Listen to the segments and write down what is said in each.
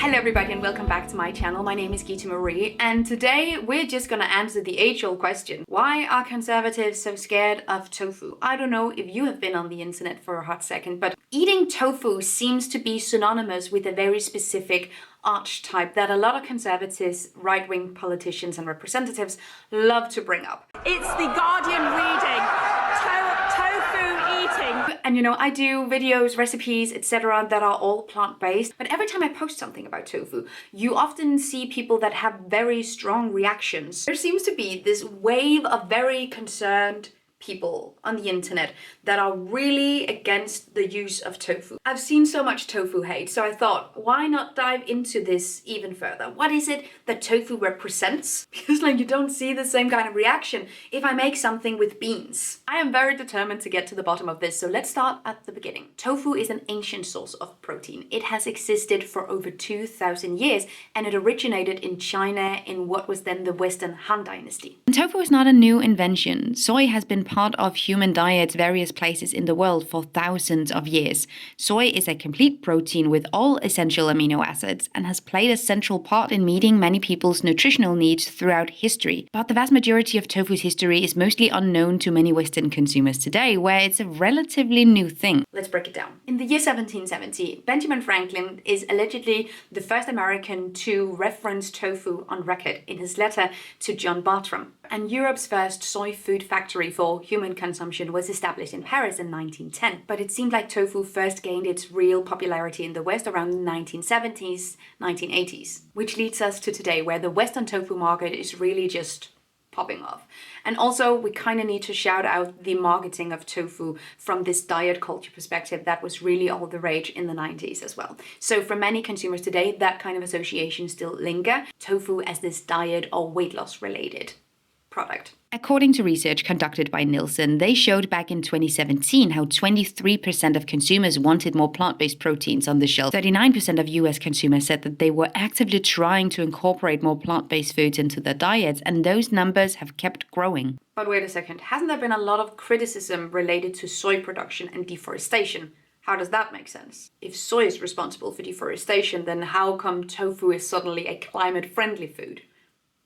Hello everybody and welcome back to my channel. My name is Gita Marie and today we're just gonna answer the age-old question. Why are conservatives so scared of tofu? I don't know if you have been on the internet for a hot second, but eating tofu seems to be synonymous with a very specific archetype that a lot of conservatives, right-wing politicians and representatives love to bring up. It's the Guardian reading. Tofu eating. And you know, I do videos, recipes, etc. that are all plant-based, but every time I post something about tofu, you often see people that have very strong reactions. There seems to be this wave of very concerned people on the internet that are really against the use of tofu. I've seen so much tofu hate, so I thought, why not dive into this even further? What is it that tofu represents? Because like you don't see the same kind of reaction if I make something with beans. I am very determined to get to the bottom of this, so let's start at the beginning. Tofu is an ancient source of protein. It has existed for over 2,000 years and it originated in China in what was then the Western Han Dynasty. And tofu is not a new invention. Soy has been part of human diets various places in the world for thousands of years. Soy is a complete protein with all essential amino acids and has played a central part in meeting many people's nutritional needs throughout history. But the vast majority of tofu's history is mostly unknown to many Western consumers today, where it's a relatively new thing. Let's break it down. In the year 1770, Benjamin Franklin is allegedly the first American to reference tofu on record in his letter to John Bartram. And Europe's first soy food factory for human consumption was established in Paris in 1910. But it seemed like tofu first gained its real popularity in the West around the 1970s, 1980s. Which leads us to today, where the Western tofu market is really just popping off. And also, we kind of need to shout out the marketing of tofu from this diet culture perspective that was really all the rage in the 90s as well. So for many consumers today, that kind of association still linger. Tofu as this diet or weight loss related product. According to research conducted by Nielsen, they showed back in 2017 how 23% of consumers wanted more plant-based proteins on the shelf. 39% of US consumers said that they were actively trying to incorporate more plant-based foods into their diets, and those numbers have kept growing. But wait a second, hasn't there been a lot of criticism related to soy production and deforestation? How does that make sense? If soy is responsible for deforestation, then how come tofu is suddenly a climate-friendly food?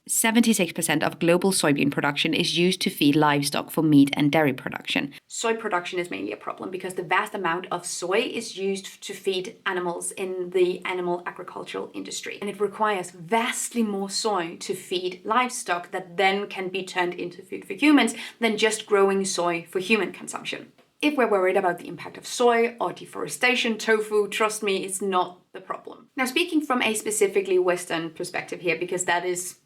76% of global soybean production is used to feed livestock for meat and dairy production. Soy production is mainly a problem because the vast amount of soy is used to feed animals in the animal agricultural industry. And it requires vastly more soy to feed livestock that then can be turned into food for humans than just growing soy for human consumption. If we're worried about the impact of soy or deforestation, tofu, trust me, is not the problem. Now, speaking from a specifically Western perspective here, because that is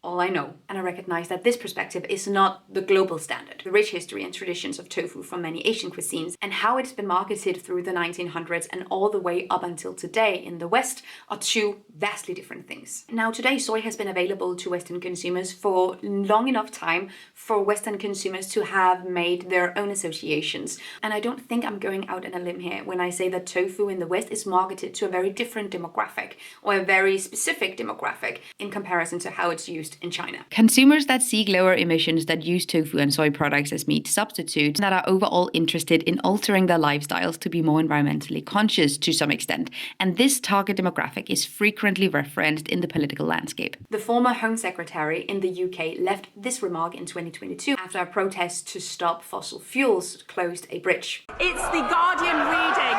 all I know, and I recognize that this perspective is not the global standard. The rich history and traditions of tofu from many Asian cuisines and how it's been marketed through the 1900s and all the way up until today in the West are two vastly different things. Now today, soy has been available to Western consumers for long enough time for Western consumers to have made their own associations. And I don't think I'm going out on a limb here when I say that tofu in the West is marketed to a very different demographic or a very specific demographic in comparison to how it's used in China. Consumers that seek lower emissions, that use tofu and soy products as meat substitutes, that are overall interested in altering their lifestyles to be more environmentally conscious to some extent. And this target demographic is frequently referenced in the political landscape. The former Home Secretary in the UK left this remark in 2022 after a protest to stop fossil fuels closed a bridge. It's the Guardian reading.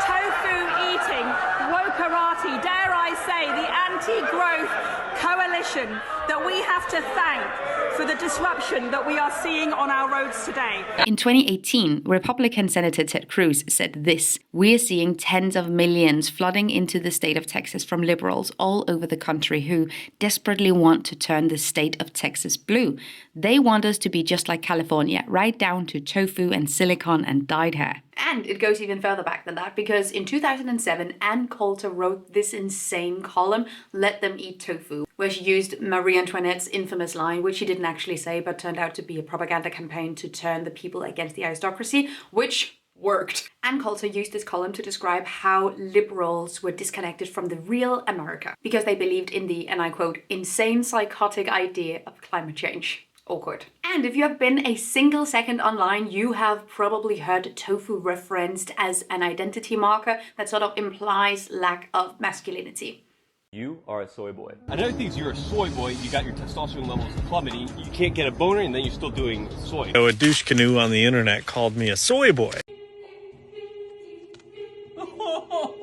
Tofu eating, wokerati, dare I say, the anti-growth coalition that we have to thank for the disruption that we are seeing on our roads today. In 2018, Republican Senator Ted Cruz said this: "We're seeing tens of millions flooding into the state of Texas from liberals all over the country who desperately want to turn the state of Texas blue. They want us to be just like California, right down to tofu and silicone and dyed hair." And it goes even further back than that, because in 2007, Ann Coulter wrote this insane column, "Let Them Eat Tofu," where she used Marie Antoinette's infamous line, which she didn't actually say, but turned out to be a propaganda campaign to turn the people against the aristocracy, which worked. Ann Coulter used this column to describe how liberals were disconnected from the real America because they believed in the, and I quote, "insane psychotic idea of climate change." Awkward. And if you have been a single second online, you have probably heard tofu referenced as an identity marker that sort of implies lack of masculinity. You are a soy boy. Another thing is you're a soy boy, you got your testosterone levels plummeting, you can't get a boner, and then you're still doing soy. So a douche canoe on the internet called me a soy boy.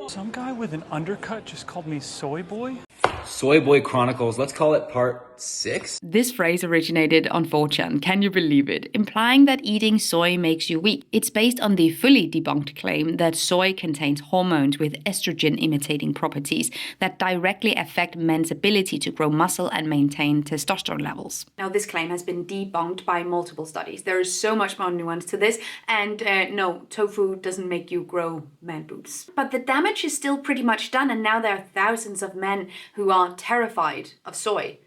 Some guy with an undercut just called me soy boy? Soy Boy Chronicles, let's call it part 6. This phrase originated on 4chan, can you believe it? Implying that eating soy makes you weak. It's based on the fully debunked claim that soy contains hormones with estrogen-imitating properties that directly affect men's ability to grow muscle and maintain testosterone levels. Now, this claim has been debunked by multiple studies. There is so much more nuance to this, and no, tofu doesn't make you grow man boobs. But the damage is still pretty much done, and now there are thousands of men who are terrified of soy.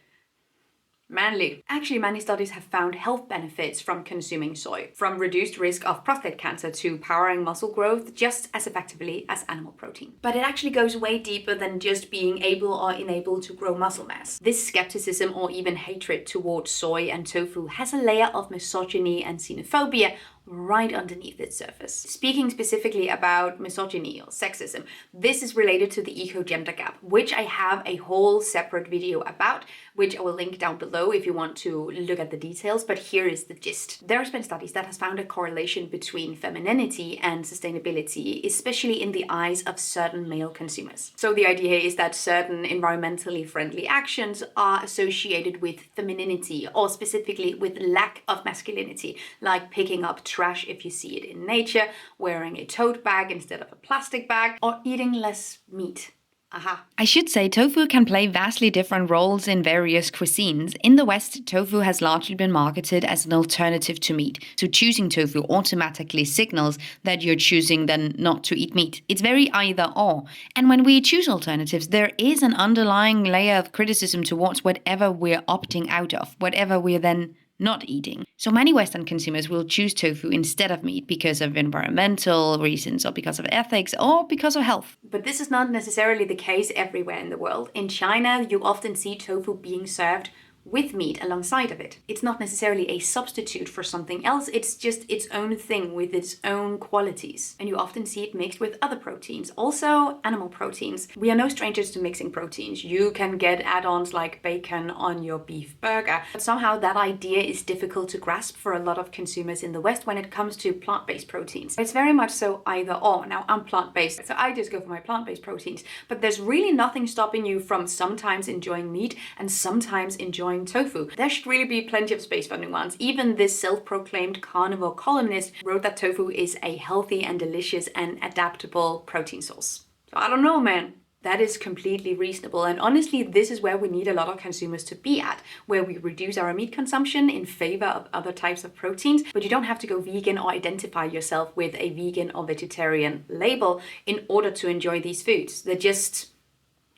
Manly. Actually, many studies have found health benefits from consuming soy, from reduced risk of prostate cancer to powering muscle growth just as effectively as animal protein. But it actually goes way deeper than just being able or unable to grow muscle mass. This skepticism or even hatred towards soy and tofu has a layer of misogyny and xenophobia right underneath its surface. Speaking specifically about misogyny or sexism, this is related to the eco-gender gap, which I have a whole separate video about, which I will link down below if you want to look at the details, but here is the gist. There has been studies that has found a correlation between femininity and sustainability, especially in the eyes of certain male consumers. So the idea is that certain environmentally friendly actions are associated with femininity, or specifically with lack of masculinity, like picking up trash if you see it in nature, wearing a tote bag instead of a plastic bag, or eating less meat. Aha. I should say tofu can play vastly different roles in various cuisines. In the West, tofu has largely been marketed as an alternative to meat. So choosing tofu automatically signals that you're choosing then not to eat meat. It's very either or. And when we choose alternatives, there is an underlying layer of criticism towards whatever we're opting out of, whatever we're then not eating. So many Western consumers will choose tofu instead of meat because of environmental reasons, or because of ethics, or because of health. But this is not necessarily the case everywhere in the world. In China, you often see tofu being served with meat alongside of it. It's not necessarily a substitute for something else, it's just its own thing with its own qualities. And you often see it mixed with other proteins, also animal proteins. We are no strangers to mixing proteins. You can get add-ons like bacon on your beef burger. But somehow that idea is difficult to grasp for a lot of consumers in the West when it comes to plant-based proteins. It's very much so either or. Now, I'm plant-based, so I just go for my plant-based proteins. But there's really nothing stopping you from sometimes enjoying meat and sometimes enjoying tofu. There should really be plenty of space for nuance. Even this self-proclaimed carnivore columnist wrote that tofu is a healthy and delicious and adaptable protein source. So I don't know, man. That is completely reasonable, and honestly, this is where we need a lot of consumers to be at, where we reduce our meat consumption in favor of other types of proteins, but you don't have to go vegan or identify yourself with a vegan or vegetarian label in order to enjoy these foods. They're just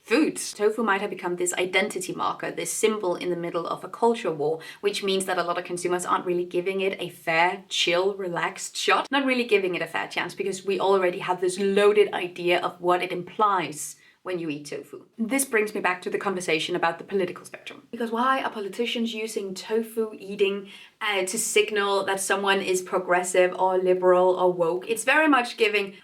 foods. Tofu might have become this identity marker, this symbol in the middle of a culture war, which means that a lot of consumers aren't really giving it a fair, chill, relaxed shot. Not really giving it a fair chance because we already have this loaded idea of what it implies when you eat tofu. This brings me back to the conversation about the political spectrum. Because why are politicians using tofu eating to signal that someone is progressive or liberal or woke? It's very much giving,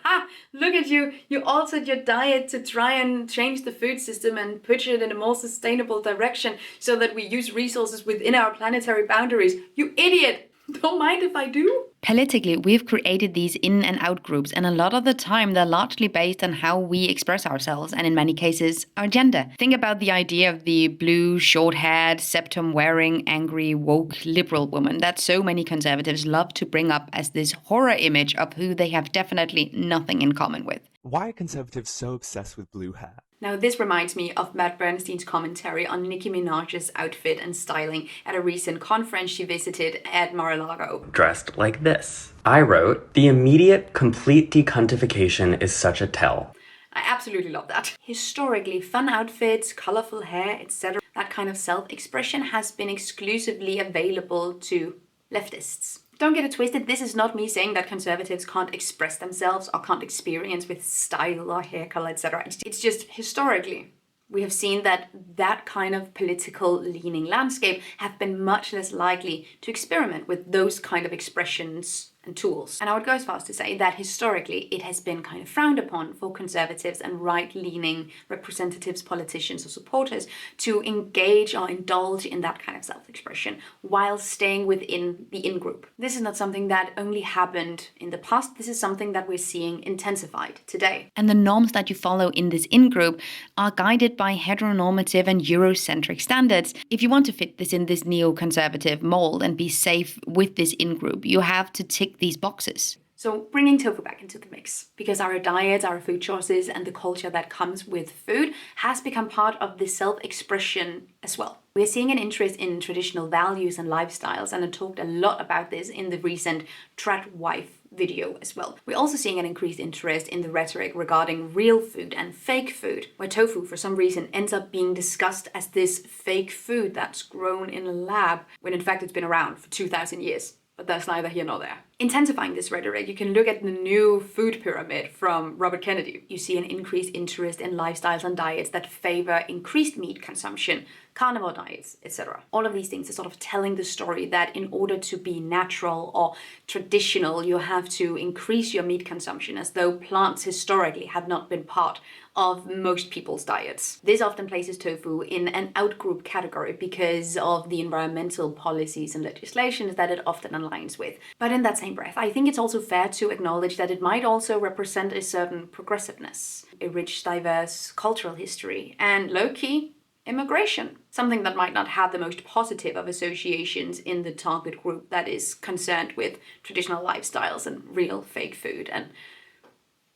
look at you, you altered your diet to try and change the food system and push it in a more sustainable direction so that we use resources within our planetary boundaries. You idiot! Don't mind if I do. Politically, we've created these in and out groups, and a lot of the time they're largely based on how we express ourselves, and in many cases, our gender. Think about the idea of the blue, short-haired, septum-wearing, angry, woke, liberal woman that so many conservatives love to bring up as this horror image of who they have definitely nothing in common with. Why are conservatives so obsessed with blue hair? Now, this reminds me of Matt Bernstein's commentary on Nicki Minaj's outfit and styling at a recent conference she visited at Mar-a-Lago. Dressed like this. I wrote, "The immediate, complete decuntification is such a tell." I absolutely love that. Historically, fun outfits, colorful hair, etc., that kind of self-expression has been exclusively available to leftists. Don't get it twisted, this is not me saying that conservatives can't express themselves or can't experience with style or hair color, etc. It's just historically, We have seen that that kind of political leaning landscape have been much less likely to experiment with those kind of expressions and tools. And I would go as far as to say that historically it has been kind of frowned upon for conservatives and right-leaning representatives, politicians or supporters to engage or indulge in that kind of self-expression while staying within the in-group. This is not something that only happened in the past, this is something that we're seeing intensified today. And the norms that you follow in this in-group are guided by heteronormative and Eurocentric standards. If you want to fit this in this neoconservative mold and be safe with this in-group, you have to tick these boxes. So bringing tofu back into the mix, because our diets, our food choices, and the culture that comes with food has become part of the self-expression as well. We're seeing an interest in traditional values and lifestyles, and I talked a lot about this in the recent Trad Wife video as well. We're also seeing an increased interest in the rhetoric regarding real food and fake food, where tofu for some reason ends up being discussed as this fake food that's grown in a lab, when in fact it's been around for 2,000 years. But that's neither here nor there. Intensifying this rhetoric, you can look at the new food pyramid from Robert Kennedy. You see an increased interest in lifestyles and diets that favor increased meat consumption, carnivore diets, etc. All of these things are sort of telling the story that in order to be natural or traditional, you have to increase your meat consumption, as though plants historically have not been part of most people's diets. This often places tofu in an outgroup category because of the environmental policies and legislations that it often aligns with. But in that same breath, I think it's also fair to acknowledge that it might also represent a certain progressiveness, a rich, diverse cultural history, and low-key, immigration. Something that might not have the most positive of associations in the target group that is concerned with traditional lifestyles and real fake food and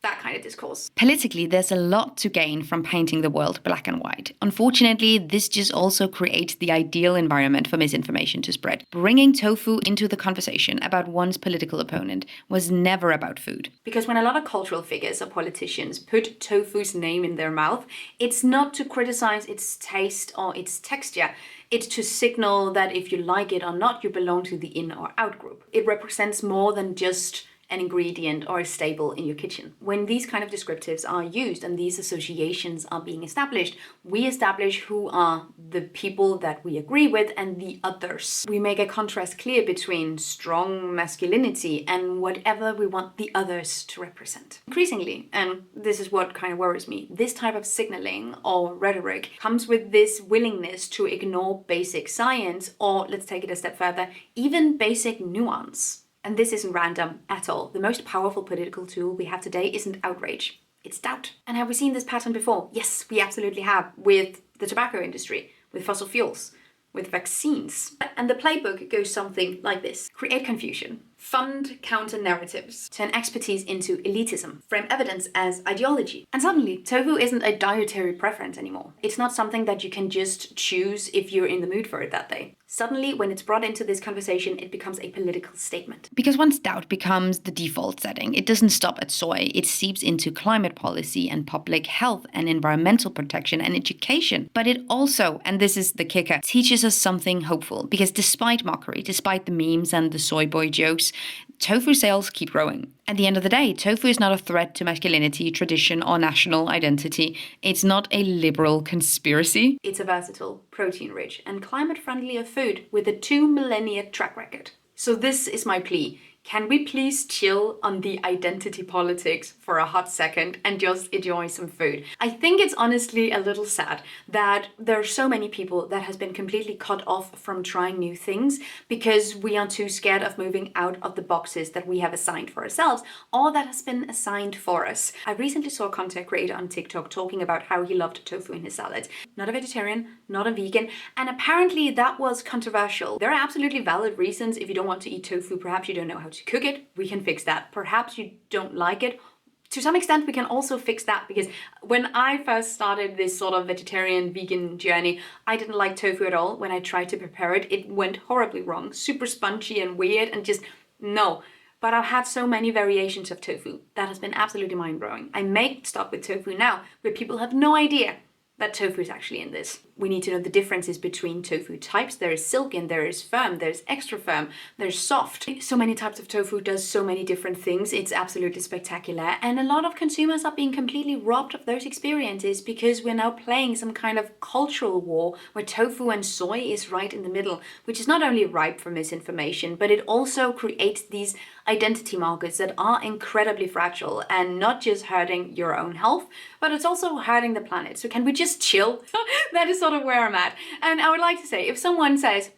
that kind of discourse. Politically, there's a lot to gain from painting the world black and white. Unfortunately, this just also creates the ideal environment for misinformation to spread. Bringing tofu into the conversation about one's political opponent was never about food. Because when a lot of cultural figures or politicians put tofu's name in their mouth, it's not to criticize its taste or its texture. It's to signal that if you like it or not, you belong to the in or out group. It represents more than just an ingredient or a staple in your kitchen. When these kind of descriptives are used and these associations are being established, we establish who are the people that we agree with and the others. We make a contrast clear between strong masculinity and whatever we want the others to represent. Increasingly, and this is what kind of worries me, this type of signaling or rhetoric comes with this willingness to ignore basic science, or let's take it a step further, even basic nuance. And this isn't random at all. The most powerful political tool we have today isn't outrage, it's doubt. And have we seen this pattern before? Yes, we absolutely have, with the tobacco industry, with fossil fuels, with vaccines. And the playbook goes something like this. Create confusion, fund counter-narratives, turn expertise into elitism, frame evidence as ideology. And suddenly, tofu isn't a dietary preference anymore. It's not something that you can just choose if you're in the mood for it that day. Suddenly, when it's brought into this conversation, it becomes a political statement. Because once doubt becomes the default setting, it doesn't stop at soy. It seeps into climate policy and public health and environmental protection and education. But it also, and this is the kicker, teaches us something hopeful. Because despite mockery, despite the memes and the soy boy jokes, tofu sales keep growing. At the end of the day, tofu is not a threat to masculinity, tradition, or national identity. It's not a liberal conspiracy. It's a versatile, protein-rich, and climate-friendlier food with a 2 millennia track record. So this is my plea. Can we please chill on the identity politics for a hot second and just enjoy some food? I think it's honestly a little sad that there are so many people that has been completely cut off from trying new things because we are too scared of moving out of the boxes that we have assigned for ourselves or that has been assigned for us. I recently saw a content creator on TikTok talking about how he loved tofu in his salads. Not a vegetarian, not a vegan, and apparently that was controversial. There are absolutely valid reasons. If you don't want to eat tofu, perhaps you don't know how to cook it, we can fix that. Perhaps you don't like it. To some extent, we can also fix that because when I first started this sort of vegetarian vegan journey, I didn't like tofu at all. When I tried to prepare it, it went horribly wrong, super spongy and weird and just no. But I've had so many variations of tofu that has been absolutely mind-blowing. I make stock with tofu now, but people have no idea that tofu is actually in this. we need to know the differences between tofu types. There is silken, there is firm, there's extra firm, there's soft. So many types of tofu does so many different things. It's absolutely spectacular. And a lot of consumers are being completely robbed of those experiences because we're now playing some kind of cultural war where tofu and soy is right in the middle, which is not only ripe for misinformation, but it also creates these identity markers that are incredibly fragile and not just hurting your own health, but it's also hurting the planet. So can we just chill? That is sort of where I'm at. And I would like to say, if someone says,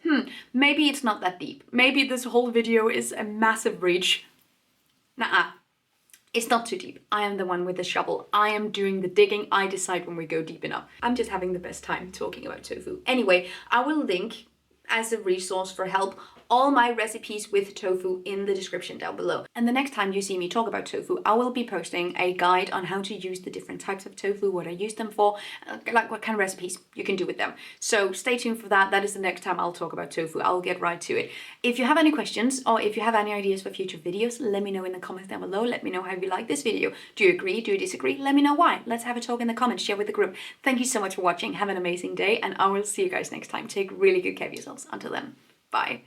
maybe it's not that deep, maybe this whole video is a massive reach, nah, it's not too deep. I am the one with the shovel. I am doing the digging. I decide when we go deep enough. I'm just having the best time talking about tofu. Anyway, I will link as a resource for help all my recipes with tofu in the description down below. And the next time you see me talk about tofu, I will be posting a guide on how to use the different types of tofu, what I use them for, like what kind of recipes you can do with them. So stay tuned for that. That is the next time I'll talk about tofu. I'll get right to it. If you have any questions or if you have any ideas for future videos, let me know in the comments down below. Let me know how you like this video. Do you agree? Do you disagree? Let me know why. Let's have a talk in the comments. Share with the group. Thank you so much for watching. Have an amazing day and I will see you guys next time. Take really good care of yourselves. Until then, bye.